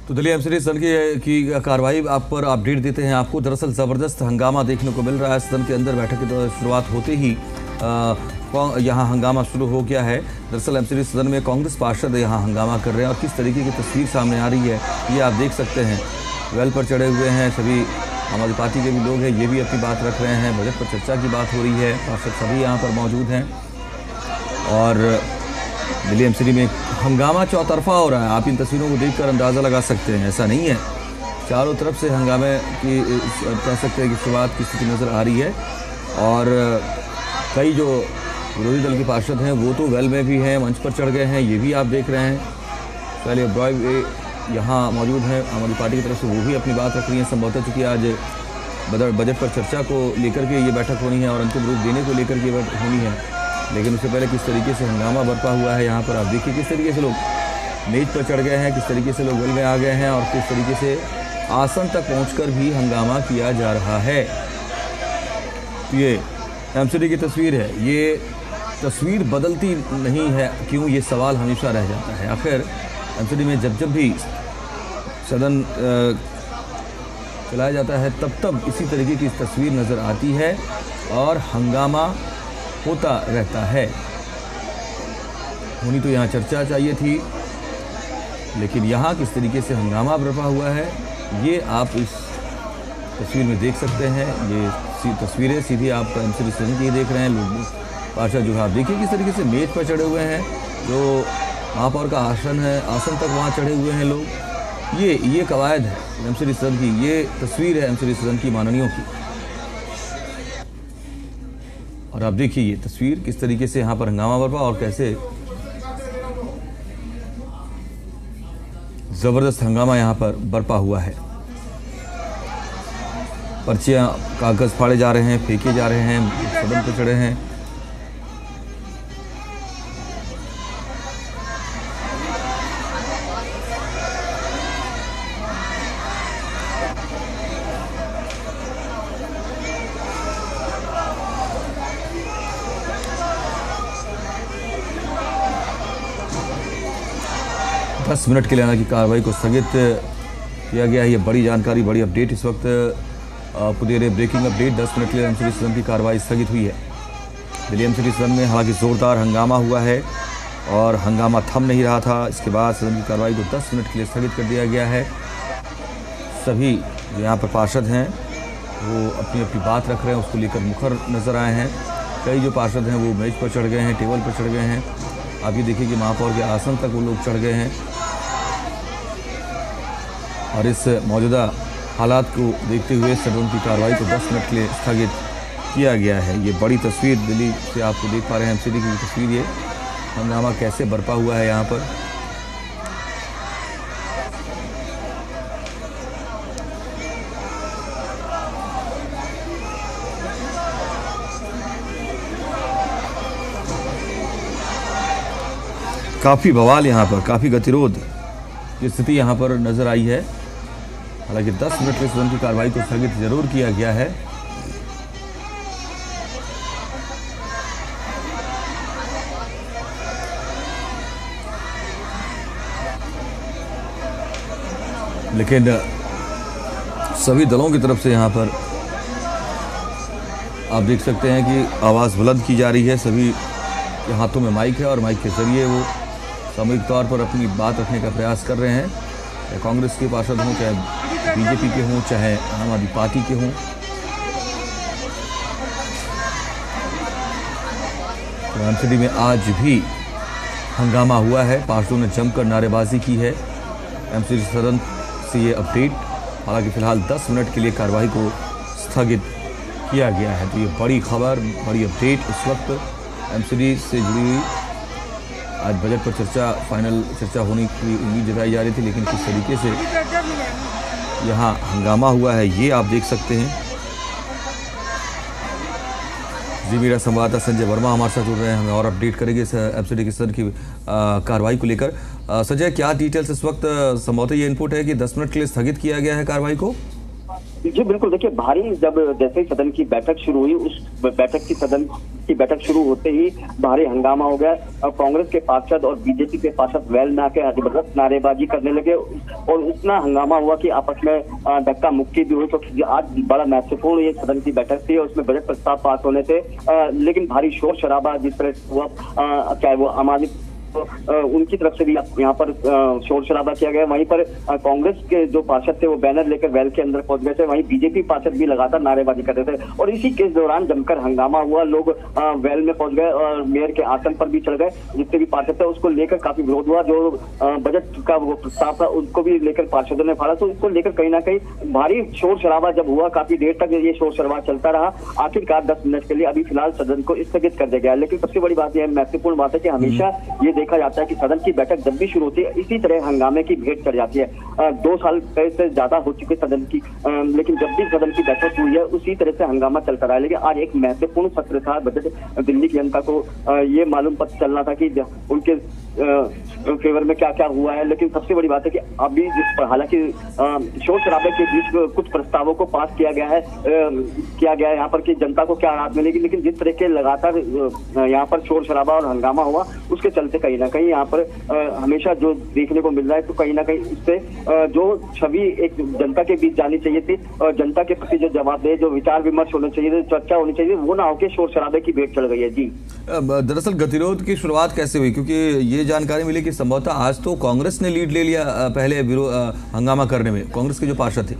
तो दिल्ली एमसीडी सदन की कार्रवाई आप पर अपडेट देते हैं आपको। दरअसल ज़बरदस्त हंगामा देखने को मिल रहा है। सदन के अंदर बैठक की शुरुआत होते ही यहाँ हंगामा शुरू हो गया है। दरअसल एमसीडी सदन में कांग्रेस पार्षद यहाँ हंगामा कर रहे हैं और किस तरीके की तस्वीर सामने आ रही है ये आप देख सकते हैं। वेल पर चढ़े हुए हैं सभी आम आदमी पार्टी के भी लोग हैं, ये भी अपनी बात रख रहे हैं। बजट पर चर्चा की बात हो रही है, पार्षद सभी यहाँ पर मौजूद हैं और दिल्ली एमसीडी में हंगामा चौतरफा हो रहा है। आप इन तस्वीरों को देखकर अंदाज़ा लगा सकते हैं, ऐसा नहीं है, चारों तरफ से हंगामे की कह सकते हैं कि शुरुआत की स्थिति नज़र आ रही है। और कई जो विरोधी दल के पार्षद हैं वो तो वेल में भी हैं, मंच पर चढ़ गए हैं, ये भी आप देख रहे हैं। पहले ब्रॉय यहाँ मौजूद हैं आम आदमी पार्टी की तरफ से, वो भी अपनी बात रख रही हैं। संभवतः चूँकि आज बजट पर चर्चा को लेकर के ये बैठक होनी है और अंतिम रूप देने को लेकर के ये बैठक होनी है, लेकिन उससे पहले किस तरीके से हंगामा बरपा हुआ है यहाँ पर आप देखिए। किस तरीके से लोग मेज पर चढ़ गए हैं, किस तरीके से लोग वेल में आ गए हैं और किस तरीके से आसन तक पहुंचकर भी हंगामा किया जा रहा है। ये एमसीडी की तस्वीर है, ये तस्वीर बदलती नहीं है क्यों, ये सवाल हमेशा रह जाता है। आखिर एमसीडी में जब जब भी सदन चलाया जाता है तब इसी तरीके की तस्वीर नज़र आती है और हंगामा होता रहता है। होनी तो यहाँ चर्चा चाहिए थी, लेकिन यहाँ किस तरीके से हंगामा बरपा हुआ है ये आप इस तस्वीर में देख सकते हैं। ये तस्वीरें सीधी आप एमसीडी सदन की देख रहे हैं। लोग पार्षद जो आप देखिए किस तरीके से मेज पर चढ़े हुए हैं, जो महापौर का आसन है, आसन तक वहाँ चढ़े हुए हैं लोग। ये कवायद है एमसीडी सदन की, ये तस्वीर है एमसीडी सदन की माननीयों की। और आप देखिए ये तस्वीर किस तरीके से यहाँ पर हंगामा बरपा और कैसे जबरदस्त हंगामा यहाँ पर बरपा हुआ है। पर्चियां कागज फाड़े जा रहे हैं, फेंके जा रहे हैं, सदन पर चढ़े हैं। दस मिनट के लिए हालांकि कार्रवाई को स्थगित किया गया है। ये बड़ी जानकारी, बड़ी अपडेट इस वक्त आपको दे रहे, ब्रेकिंग अपडेट। 10 मिनट के लिए एमसीडी सदन की कार्रवाई स्थगित हुई है। दिल्ली एमसीडी सदन में हालांकि ज़ोरदार हंगामा हुआ है और हंगामा थम नहीं रहा था। इसके बाद सदन की कार्रवाई को 10 मिनट के लिए स्थगित कर दिया गया है। सभी जो यहाँ पर पार्षद हैं वो अपनी अपनी बात रख रहे हैं, उसको लेकर मुखर नज़र आए हैं। कई जो पार्षद हैं वो मेज पर चढ़ गए हैं, टेबल पर चढ़ गए हैं। आप ये देखिए कि महापौर के आसन तक वो लोग चढ़ गए हैं और इस मौजूदा हालात को देखते हुए सदन की कार्रवाई को 10 मिनट के लिए स्थगित किया गया है। ये बड़ी तस्वीर दिल्ली से आपको देख पा रहे हैं, एमसीडी की तस्वीर। ये हंगामा कैसे बरपा हुआ है यहाँ पर। काफ़ी बवाल यहाँ पर, काफ़ी गतिरोध की स्थिति यहाँ पर नज़र आई है। हालांकि 10 मिनट के सदन की कार्रवाई को स्थगित जरूर किया गया है। लेकिन सभी दलों की तरफ से यहाँ पर आप देख सकते हैं कि आवाज़ बुलंद की जा रही है। सभी के हाथों में माइक है और माइक के जरिए वो सामूहिक तौर पर अपनी बात रखने का प्रयास कर रहे हैं। चाहे कांग्रेस के पार्षद हों, चाहे बीजेपी के हों, चाहे आम आदमी पार्टी के हों। तो एमसीडी में आज भी हंगामा हुआ है, पार्षदों ने जमकर नारेबाजी की है। एमसीडी सदन से ये अपडेट। हालांकि फिलहाल 10 मिनट के लिए कार्रवाई को स्थगित किया गया है। तो ये बड़ी खबर, बड़ी अपडेट इस वक्त एमसीडी से जुड़ी हुई। आज बजट पर फाइनल चर्चा होने की उम्मीद जताई जा रही थी, लेकिन किस तरीके से यहाँ हंगामा हुआ है ये आप देख सकते हैं। जी मीडिया संवाददाता संजय वर्मा हमारे साथ जुड़ रहे हैं, हमें और अपडेट करेंगे एमसीडी की सदन की कार्रवाई को लेकर। संजय, क्या डिटेल्स इस वक्त? संभवतः ये इनपुट है कि 10 मिनट के लिए स्थगित किया गया है कार्रवाई को। जी बिल्कुल, देखिए भारी जब जैसे ही सदन की बैठक शुरू हुई, उस सदन की बैठक शुरू होते ही भारी हंगामा हो गया। कांग्रेस के पार्षद और बीजेपी के पार्षद वेल में आके जबरदस्त नारेबाजी करने लगे और इतना हंगामा हुआ कि आपस में धक्का मुक्की भी हुई। तो आज बड़ा महत्वपूर्ण ये सदन की बैठक थी और उसमें बजट प्रस्ताव पास होने थे, लेकिन भारी शोर शराबा जिस तरह से हुआ, चाहे वो आम आदमी उनकी तरफ से भी यहाँ पर शोर शराबा किया गया। वहीं पर कांग्रेस के जो पार्षद थे वो बैनर लेकर वेल के अंदर पहुंच गए थे, वहीं बीजेपी पार्षद भी लगातार नारेबाजी कर रहे थे और इसी के दौरान जमकर हंगामा हुआ। लोग वेल में पहुंच गए और मेयर के आसन पर भी चढ़ गए। जितने भी पार्षद थे उसको लेकर काफी विरोध हुआ। जो बजट का वो प्रस्ताव था उसको भी लेकर पार्षदों ने फाड़ा, तो इसको लेकर कहीं ना कहीं भारी शोर शराबा जब हुआ, काफी देर तक ये शोर शराबा चलता रहा। आखिरकार 10 मिनट के लिए अभी फिलहाल सदन को स्थगित कर दिया गया। लेकिन सबसे बड़ी बात यह महत्वपूर्ण बात है कि हमेशा ये देखा जाता है कि सदन की बैठक जब भी शुरू होती है इसी तरह हंगामे की भेंट चढ़ जाती है। 2 साल से ज्यादा हो चुके सदन की, लेकिन जब भी सदन की बैठक हुई है उसी तरह से हंगामा चलता रहा है। लेकिन आज एक महत्वपूर्ण सत्र था बजट। दिल्ली की जनता को ये मालूम पता चलना था कि उनके फेवर में क्या क्या हुआ है। लेकिन सबसे बड़ी बात है कि अभी हालांकि शोर शराबे के बीच कुछ प्रस्तावों को पास किया गया है यहाँ पर कि जनता को क्या राहत मिलेगी, लेकिन जिस तरह के लगातार यहाँ पर शोर शराबा और हंगामा हुआ उसके चलते कहीं ना कहीं यहाँ पर हमेशा जो देखने को मिल रहा है, तो कहीं ना कहीं इससे जो छवि एक जनता के बीच जानी चाहिए थी और जनता के प्रति जो जवाबदेह, जो विचार विमर्श होना चाहिए, चर्चा होनी चाहिए, वो ना होकर शोर शराबे की भेंट चढ़ गई है। जी दरअसल गतिरोध की शुरुआत कैसे हुई, क्योंकि ये जानकारी मिली कि संभवतः आज तो कांग्रेस ने लीड ले लिया पहले हंगामा करने में, कांग्रेस के जो पार्षद थे।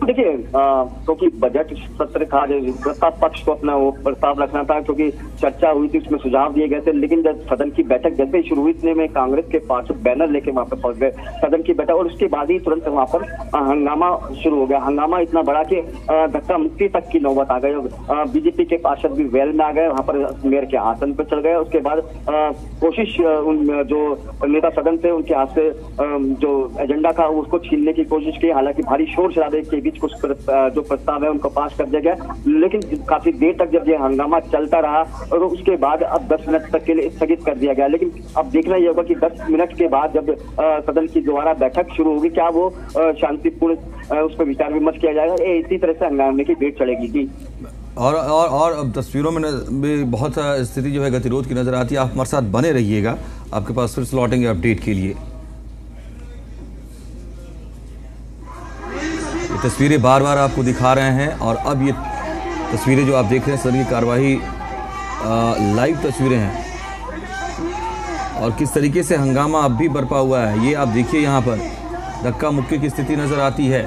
देखिए क्योंकि बजट सत्र था, प्रस्ताव पक्ष को अपना वो प्रस्ताव रखना था, क्योंकि चर्चा हुई थी, उसमें सुझाव दिए गए थे। लेकिन जब सदन की बैठक जैसे ही शुरू हुई इतने में कांग्रेस के पार्षद बैनर लेके वहां पर पहुंच गए सदन की बैठक, और उसके बाद ही तुरंत वहां पर हंगामा शुरू हो गया। हंगामा इतना बड़ा कि धक्का मुक्की तक की नौबत आ गई। बीजेपी के पार्षद भी वेल में आ गए, वहां पर मेयर के आसन पर चढ़ गए। उसके बाद कोशिश जो नेता सदन थे उनके हाथ से जो एजेंडा था उसको छीनने की कोशिश की। हालांकि भारी शोर शराबे के बीच कुछ जो प्रस्ताव है उनको पास कर दिया गया, लेकिन काफी देर तक जब ये हंगामा चलता रहा और उसके बाद अब 10 मिनट तक के लिए स्थगित कर दिया गया। लेकिन अब देखना ये होगा कि 10 मिनट के बाद जब सदन की दोबारा बैठक शुरू होगी, क्या वो शांतिपूर्ण उस पर विचार विमर्श किया जाएगा, इसी तरह से हंगामे की भेंट चढ़ेगी। जी और अब तस्वीरों में भी बहुत स्थिति जो है गतिरोध की नजर आती है। आप हमारे साथ बने रहिएगा, आपके पास फिर से लौटेंगे अपडेट के लिए। तस्वीरें बार बार आपको दिखा रहे हैं और अब ये तस्वीरें जो आप देख रहे हैं सदन की कार्यवाही लाइव तस्वीरें हैं और किस तरीके से हंगामा अब भी बरपा हुआ है ये आप देखिए। यहाँ पर धक्का मुक्की की स्थिति नज़र आती है,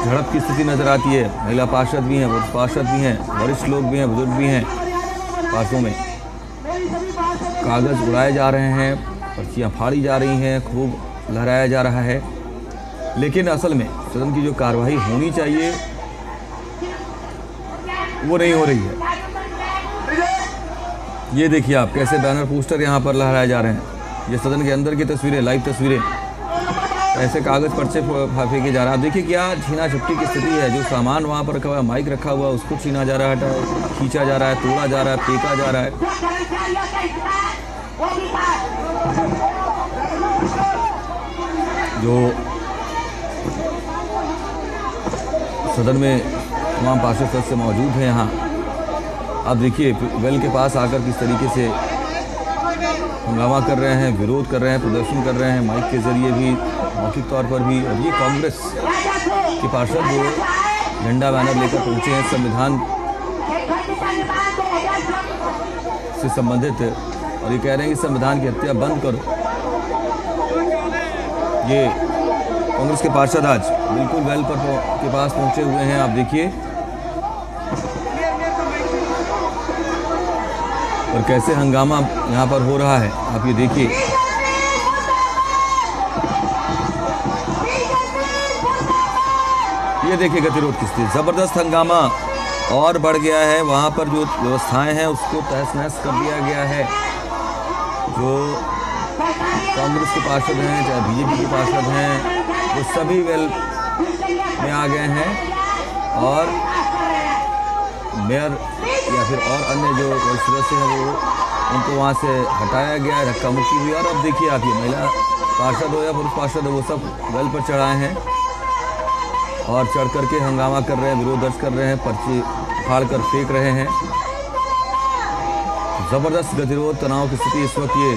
झड़प की स्थिति नज़र आती है। महिला पार्षद भी हैं, पुरुष पार्षद भी हैं, वरिष्ठ लोग भी हैं, बुजुर्ग भी हैं। पार्षदों में कागज़ उड़ाए जा रहे हैं, पर्चियाँ फाड़ी जा रही हैं, खूब लहराया जा रहा है। लेकिन असल में सदन की जो कार्यवाही होनी चाहिए वो नहीं हो रही है। ये देखिए आप कैसे बैनर पोस्टर यहाँ पर लहराए जा रहे हैं। ये सदन के अंदर की तस्वीरें, लाइव तस्वीरें, ऐसे कागज़ पर्चे फेंके जा रहा है। आप देखिए क्या छीना झपटी की स्थिति है। जो सामान वहाँ पर रखा हुआ है, माइक रखा हुआ है, उसको छीना जा रहा है, खींचा जा रहा है, तोड़ा जा रहा है, फेंका जा रहा है। जो सदन में तमाम पार्षद सदस्य मौजूद हैं यहाँ, आप देखिए वेल के पास आकर किस तरीके से हंगामा कर रहे हैं, विरोध कर रहे हैं, प्रदर्शन कर रहे हैं, माइक के जरिए भी, मौखिक तौर पर भी। और ये कांग्रेस के पार्षद जो झंडा बैनर लेकर पहुँचे हैं संविधान से संबंधित, और ये कह रहे हैं कि संविधान की हत्या बंद करो। ये कांग्रेस के पार्षद आज बिल्कुल वेल पर के पास पहुंचे हुए हैं, आप देखिए। और कैसे हंगामा यहाँ पर हो रहा है, आप ये देखिए। ये देखिए गतिरोध की स्थिति, जबरदस्त हंगामा और बढ़ गया है। वहाँ पर जो व्यवस्थाएं हैं उसको तहस नहस कर दिया गया है। जो कांग्रेस के पार्षद हैं, चाहे बीजेपी के पार्षद हैं, वो सभी वेल में आ गए हैं और मेयर या फिर और अन्य जो सदस्य हैं वो उनको वहाँ से हटाया गया, धक्का मुक्की हुई। और अब देखिए आप, ये महिला पार्षद हो या पुरुष पार्षद हो, वो सब वेल पर चढ़ाए हैं और चढ़ करके हंगामा कर रहे हैं, विरोध दर्ज कर रहे हैं, पर्चे फाड़ कर फेंक रहे हैं। जबरदस्त गतिरोध तनाव की स्थिति इस वक्त ये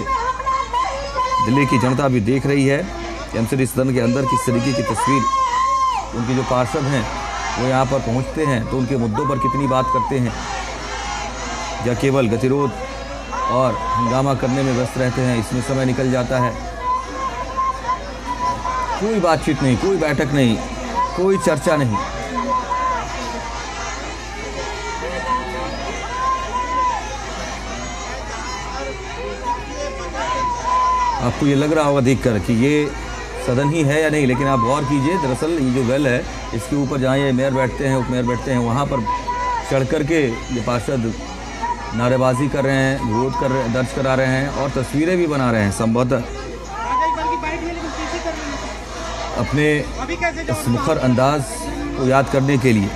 दिल्ली की जनता भी देख रही है। एमसीडी सदन के अंदर किस तरीके की तस्वीर, उनके जो पार्षद हैं वो यहाँ पर पहुँचते हैं तो उनके मुद्दों पर कितनी बात करते हैं, या केवल गतिरोध और हंगामा करने में व्यस्त रहते हैं, इसमें समय निकल जाता है। कोई बातचीत नहीं, कोई बैठक नहीं, कोई चर्चा नहीं। आपको ये लग रहा होगा देखकर कि ये सदन ही है या नहीं, लेकिन आप गौर कीजिए, दरअसल ये जो वेल है इसके ऊपर जहाँ ये मेयर बैठते हैं, उपमेयर बैठते हैं, वहाँ पर चढ़ करके ये पार्षद नारेबाजी कर रहे हैं, विरोध कर रहे, दर्ज करा रहे हैं और तस्वीरें भी बना रहे हैं, संभवतः अपने इस मुखर अंदाज को याद करने के लिए।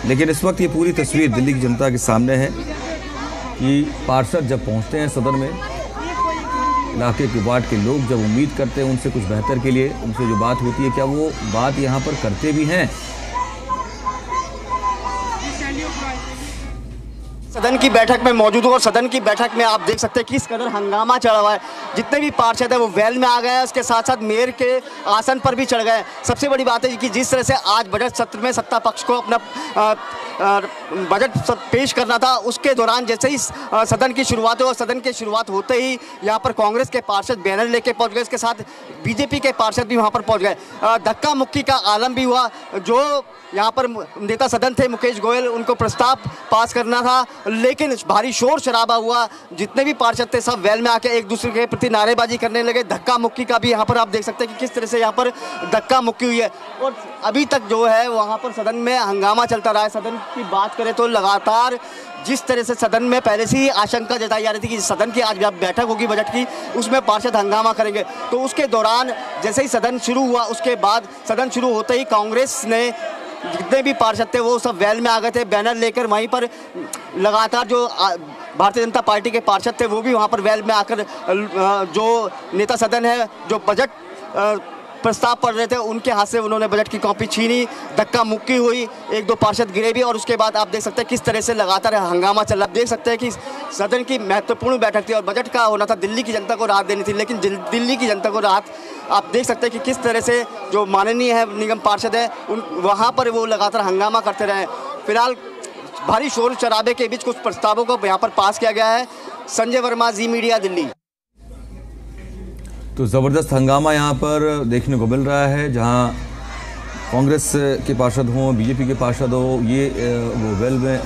लेकिन इस वक्त ये पूरी तस्वीर दिल्ली की जनता के सामने है कि पार्षद जब पहुंचते हैं सदन में, इलाके के वार्ड के लोग जब उम्मीद करते हैं उनसे कुछ बेहतर के लिए, उनसे जो बात होती है क्या वो बात यहाँ पर करते भी हैं? सदन की बैठक में मौजूद हूँ और सदन की बैठक में आप देख सकते हैं किस कदर हंगामा चढ़ा हुआ है। जितने भी पार्षद है वो वेल में आ गए हैं, उसके साथ साथ मेयर के आसन पर भी चढ़ गए हैं। सबसे बड़ी बात है कि जिस तरह से आज बजट सत्र में सत्ता पक्ष को अपना बजट पेश करना था, उसके दौरान जैसे ही सदन की शुरुआत हुई और सदन की शुरुआत होते ही यहाँ पर कांग्रेस के पार्षद बैनर लेके पहुँच गए, इसके साथ बीजेपी के पार्षद भी वहाँ पर पहुँच गए। धक्का मुक्की का आलम भी हुआ। जो यहाँ पर नेता सदन थे मुकेश गोयल, उनको प्रस्ताव पास करना था, लेकिन भारी शोर शराबा हुआ। जितने भी पार्षद थे सब वेल में आके एक दूसरे के प्रति नारेबाजी करने लगे। धक्का मुक्की का भी यहाँ पर आप देख सकते हैं कि किस तरह से यहाँ पर धक्का मुक्की हुई है और अभी तक जो है वहाँ पर सदन में हंगामा चलता रहा है। सदन की बात करें तो लगातार जिस तरह से सदन में पहले से ही आशंका जताई जा रही थी कि सदन की आज बैठक होगी बजट की, उसमें पार्षद हंगामा करेंगे, तो उसके दौरान जैसे ही सदन शुरू हुआ, उसके बाद सदन शुरू होते ही कांग्रेस ने जितने भी पार्षद थे वो सब वेल में आ गए थे बैनर लेकर। वहीं पर लगातार जो भारतीय जनता पार्टी के पार्षद थे वो भी वहाँ पर वेल में आकर जो नेता सदन है जो बजट प्रस्ताव पढ़ रहे थे उनके हाथ से उन्होंने बजट की कॉपी छीनी। धक्का मुक्की हुई, एक दो पार्षद गिरे भी और उसके बाद आप देख सकते हैं किस तरह से लगातार हंगामा चल रहा। आप देख सकते हैं कि सदन की महत्वपूर्ण बैठक थी और बजट का होना था, दिल्ली की जनता को राहत देनी थी, लेकिन दिल्ली की जनता को राहत आप देख सकते हैं कि किस तरह से जो माननीय है निगम पार्षद है वहाँ पर वो लगातार हंगामा करते रहे। फिलहाल भारी शोर शराबे के बीच कुछ प्रस्तावों को यहाँ पर पास किया गया है। संजय वर्मा, जी मीडिया, दिल्ली। तो ज़बरदस्त हंगामा यहाँ पर देखने को मिल रहा है, जहाँ कांग्रेस के पार्षद हों, बीजेपी के पार्षद हो, ये वो वेल में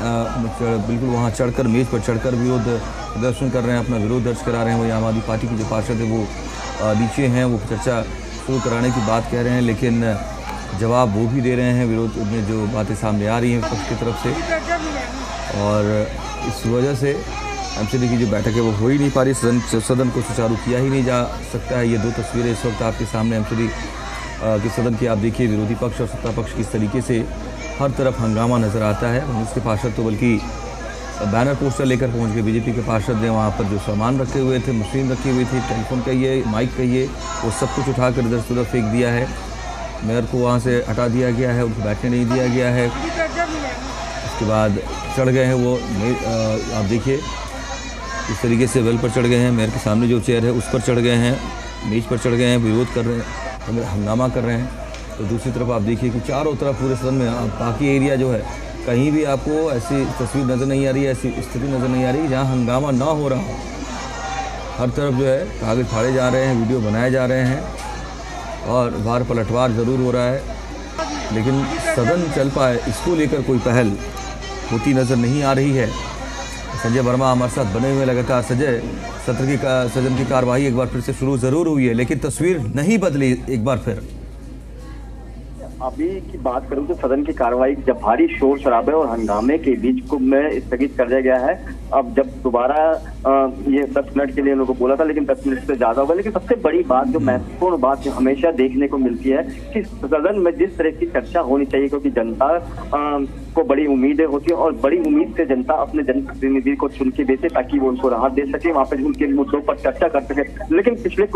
बिल्कुल वहाँ चढ़कर, मेज पर चढ़कर विरोध प्रदर्शन कर रहे हैं, अपना विरोध दर्ज करा रहे हैं। वही आम आदमी पार्टी के जो पार्षद है वो नीचे हैं, वो चर्चा शुरू कराने की बात कह रहे हैं, लेकिन जवाब वो भी दे रहे हैं विरोध में जो बातें सामने आ रही हैं विपक्ष की तरफ से। और इस वजह से एमसीडी की जो बैठक है वो हो ही नहीं पा रही, सदन को सुचारू किया ही नहीं जा सकता है। ये दो तस्वीरें इस वक्त आपके सामने एमसीडी के सदन की आप देखिए, विरोधी पक्ष और सत्ता पक्ष किस तरीके से हर तरफ हंगामा नज़र आता है। कांग्रेस के पार्षद तो बल्कि बैनर पोस्टर लेकर पहुंच गए, बीजेपी के पार्षद ने वहाँ पर जो सामान रखे हुए थे, मशीन रखी हुई थी, टेलीफोन कहिए, माइक कहिए, वो सब कुछ उठाकर इधर से उधर फेंक दिया है। मेयर को वहाँ से हटा दिया गया है, उनको बैठने नहीं दिया गया है। उसके बाद चढ़ गए हैं वो, आप देखिए इस तरीके से वेल पर चढ़ गए हैं, मेयर के सामने जो चेयर है उस पर चढ़ गए हैं, मेज पर चढ़ गए हैं, विरोध कर रहे हैं, हंगामा कर रहे हैं। तो दूसरी तरफ आप देखिए कि चारों तरफ पूरे सदन में बाकी एरिया जो है कहीं भी आपको ऐसी तस्वीर नज़र नहीं आ रही है, ऐसी स्थिति नज़र नहीं आ रही जहाँ हंगामा ना हो रहा हो। हर तरफ जो है कागज़ फाड़े जा रहे हैं, वीडियो बनाए जा रहे हैं और वार पलटवार ज़रूर हो रहा है, लेकिन सदन चल पाए इसको लेकर कोई पहल होती नज़र नहीं आ रही है। संजय वर्मा हमारे साथ बने हुए लगातार। संजय, सदन की कार्रवाई एक बार फिर से शुरू ज़रूर हुई है, लेकिन तस्वीर नहीं बदली एक बार फिर। अभी की बात करूं तो सदन की कार्रवाई जब भारी शोर शराबे और हंगामे के बीच को में स्थगित कर दिया गया है। अब जब दोबारा ये 10 मिनट के लिए उनको बोला था, लेकिन 10 मिनट से ज्यादा होगा। लेकिन सबसे बड़ी बात, जो महत्वपूर्ण बात जो हमेशा देखने को मिलती है कि सदन में जिस तरह की चर्चा होनी चाहिए, क्योंकि जनता को बड़ी उम्मीदें होती है और बड़ी उम्मीद से जनता अपने जनप्रतिनिधि को चुन के देते ताकि वो उनको राहत दे सके, वहां पर उनके मुद्दों पर चर्चा कर सके। लेकिन पिछले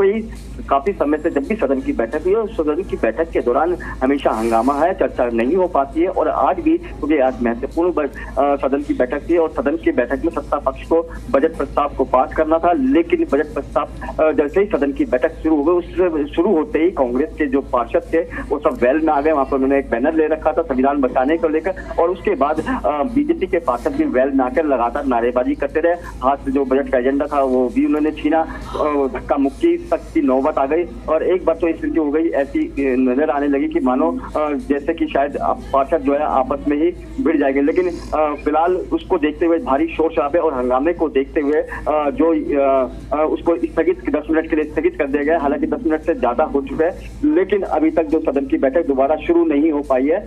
काफी समय से जब भी सदन की बैठक हुई है, उस सदन की बैठक के दौरान हमेशा हंगामा है, चर्चा नहीं हो पाती है। और आज भी, क्योंकि आज महत्वपूर्ण सदन की बैठक थी और सदन की बैठक में सत्ता पक्ष को बजट प्रस्ताव को पास करना था, लेकिन बजट प्रस्ताव जैसे ही सदन की बैठक शुरू हो गई, उससे शुरू होते ही कांग्रेस के जो पार्षद थे वो सब वेल में आ गए। वहां पर उन्होंने एक बैनर ले रखा था संविधान बचाने को लेकर, और उसके बाद बीजेपी के पार्षद भी वेल में आकर लगातार नारेबाजी करते रहे। हाथ से जो बजट का एजेंडा था वो भी उन्होंने छीना, धक्का मुक्की तक की नौबत आ गई। और एक बार तो स्थिति हो गई ऐसी नजर आने लगी कि मानो जैसे कि शायद पार्षद जो है आपस में ही भिड़ जाएंगे। लेकिन फिलहाल उसको देखते हुए, भारी शोर शराबे और हंगामे को देखते हुए जो उसको 10 मिनट के लिए स्थगित कर दिया गया। हालांकि 10 मिनट से ज्यादा हो चुका है, लेकिन अभी तक जो सदन की बैठक दोबारा शुरू नहीं हो पाई है।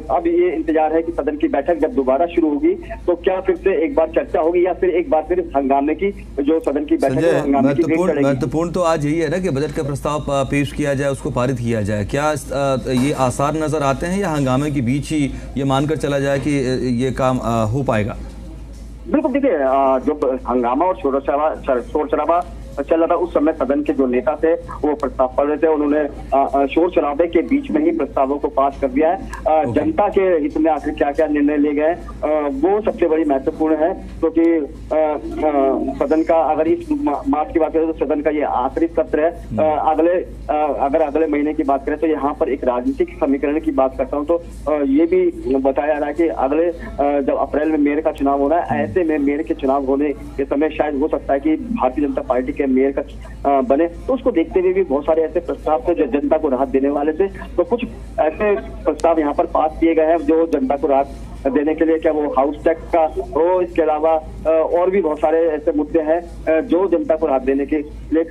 अब ये इंतजार है कि सदन की बैठक जब दोबारा शुरू होगी तो क्या फिर से एक बार चर्चा होगी या फिर एक बार फिर हंगामे की जो सदन की बैठक है हंगामे की भेंट चढ़ेगी। महत्वपूर्ण तो आज यही है ना कि बजट का प्रस्ताव पेश किया जाए, उसको पारित किया जाए। क्या ये आसार नजर आते हैं या हंगामे के बीच ही ये मानकर चला जाए कि ये काम हो पाएगा? बिल्कुल, देखिए जब हंगामा और शोर शराबा चल रहा था उस समय सदन के जो नेता थे वो प्रस्ताव पढ़ रहे थे। उन्होंने शोर शराबे के बीच में ही प्रस्तावों को पास कर दिया है। जनता के हित में आखिर क्या क्या निर्णय ले गए वो सबसे बड़ी महत्वपूर्ण है, क्योंकि सदन का अगर इस मार्च की बात करें तो सदन का ये आखिरी सत्र है। अगर अगले महीने की बात करें तो यहाँ पर एक राजनीतिक समीकरण की बात करता हूँ तो ये भी बताया जा रहा है कि अगले जब अप्रैल में मेयर का चुनाव होना है, ऐसे में मेयर के चुनाव होने के समय शायद हो सकता है कि भारतीय जनता पार्टी के मेयर का बने। तो उसको देखते हुए भी बहुत सारे ऐसे प्रस्ताव थे जो जनता को राहत देने वाले थे। तो कुछ ऐसे प्रस्ताव यहाँ पर पास किए गए हैं जो जनता को राहत देने के लिए, क्या वो हाउस टैक्स का हो, इसके अलावा और भी बहुत सारे ऐसे मुद्दे हैं जो जनता को राहत देने के लिए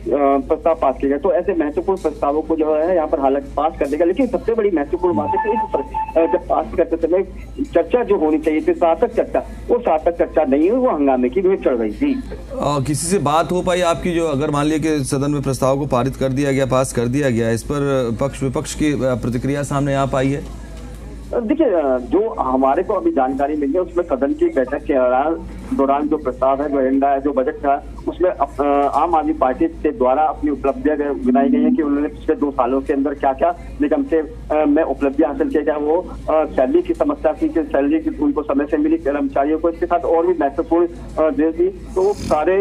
प्रस्ताव पास किए गए। तो ऐसे महत्वपूर्ण प्रस्तावों को जो है यहाँ पर हालांकि पास कर देगा। लेकिन सबसे बड़ी महत्वपूर्ण बात है कि जब पास करते समय चर्चा जो होनी चाहिए थी, सार्थक चर्चा, वो सार्थक चर्चा नहीं हुई, वो हंगामे की भेंट चढ़ गई थी। किसी से बात हो पाई आपकी, जो अगर मान लिया कि सदन में प्रस्ताव को पारित कर दिया गया, पास कर दिया गया, इस पर पक्ष विपक्ष की प्रतिक्रिया सामने आ पाई है? देखिए, जो हमारे को अभी जानकारी मिली है उसमें सदन की बैठक के दौरान जो प्रस्ताव है, जो एजेंडा है, जो बजट था, उसमें आम आदमी पार्टी के द्वारा अपनी उपलब्धियां गिनाई गई है कि उन्होंने पिछले 2 सालों के अंदर क्या क्या निगम से में उपलब्धियां हासिल किया गया। वो सैलरी की समस्या थी कि सैलरी की उनको समय से मिली कर्मचारियों को, इसके साथ और भी महत्वपूर्ण जो थी, तो सारे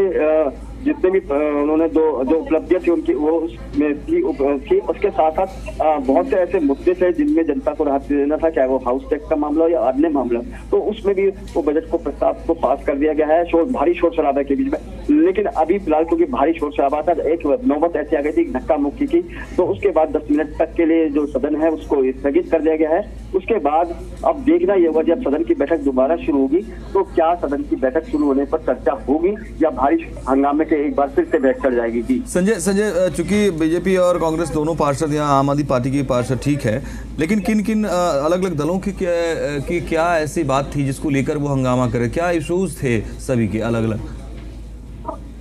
जितने भी उन्होंने जो उपलब्धियां थी उनकी वो उसमें थी। उसके साथ साथ बहुत से ऐसे मुद्दे थे जिनमें जनता को राहत देना था, चाहे वो हाउस टैक्स का मामला हो या अन्य मामला, तो उसमें भी वो बजट को प्रस्ताव को पास कर दिया गया है भारी शोर शराबे के बीच में। लेकिन अभी फिलहाल क्योंकि भारी शोर शराबा था, एक नौबत ऐसी आ गई थी धक्का मुक्की की, तो उसके बाद 10 मिनट तक के लिए जो सदन है उसको स्थगित कर दिया गया है। उसके बाद अब देखना ये होगा जब सदन की बैठक दोबारा शुरू होगी तो क्या सदन की बैठक शुरू होने पर चर्चा होगी या भारी हंगामे एक बार फिर से बैठ चढ़ जाएगी। जी संजय, चूंकि बीजेपी और कांग्रेस दोनों पार्षद या आम आदमी पार्टी के पार्षद ठीक है, लेकिन किन किन अलग अलग दलों की क्या ऐसी बात थी जिसको लेकर वो हंगामा करे? क्या इश्यूज थे सभी के अलग अलग?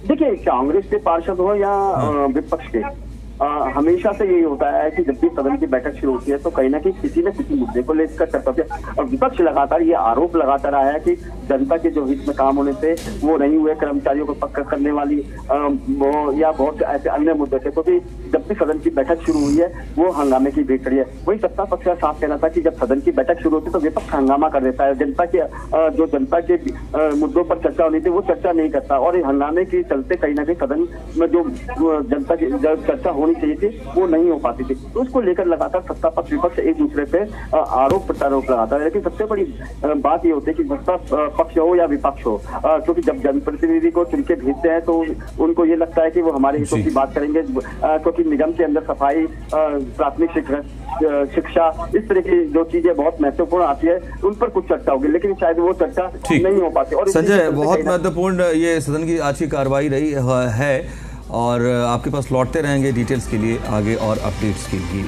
देखिए, कांग्रेस के पार्षद हो या विपक्ष के, हमेशा से यही होता है कि जब भी सदन की बैठक शुरू होती है तो कहीं ना कहीं किसी न किसी मुद्दे को लेकर चर्चा होती है। और विपक्ष लगातार ये आरोप लगाता रहा है कि जनता के जो हित में काम होने से वो नहीं हुए, कर्मचारियों को पक्का करने वाली या बहुत से ऐसे अन्य मुद्दे थे। क्योंकि जब भी सदन की बैठक शुरू हुई है वो हंगामे की भेंट चढ़ी है। वही सत्ता पक्ष का साफ कहना था कि जब सदन की बैठक शुरू होती है तो विपक्ष हंगामा कर देता है, जनता के मुद्दों पर चर्चा होनी थी वो चर्चा नहीं करता, और हंगामे के चलते कहीं ना कहीं सदन में जो जनता की चर्चा होनी चाहिए थी वो नहीं हो पाती थी। तो उसको लेकर लगातार सत्ता पक्ष विपक्ष एक दूसरे पे आरोप प्रत्यारोप लगाता है। लेकिन सबसे बड़ी बात ये होती है कि सत्ता पक्ष हो या विपक्ष हो, क्योंकि जब जनप्रतिनिधि को चुन के भेजते हैं तो उनको ये लगता है कि वो हमारे हितों की बात करेंगे, क्योंकि निगम के अंदर सफाई, प्राथमिक शिक्षा, इस तरह की जो चीजें बहुत महत्वपूर्ण आती है उन पर कुछ चर्चा होगी, लेकिन शायद वो चर्चा नहीं हो पाती। और संजय, बहुत महत्वपूर्ण ये सदन की आज की कार्रवाई रही है और आपके पास लौटते रहेंगे डिटेल्स के लिए आगे और अपडेट्स के लिए।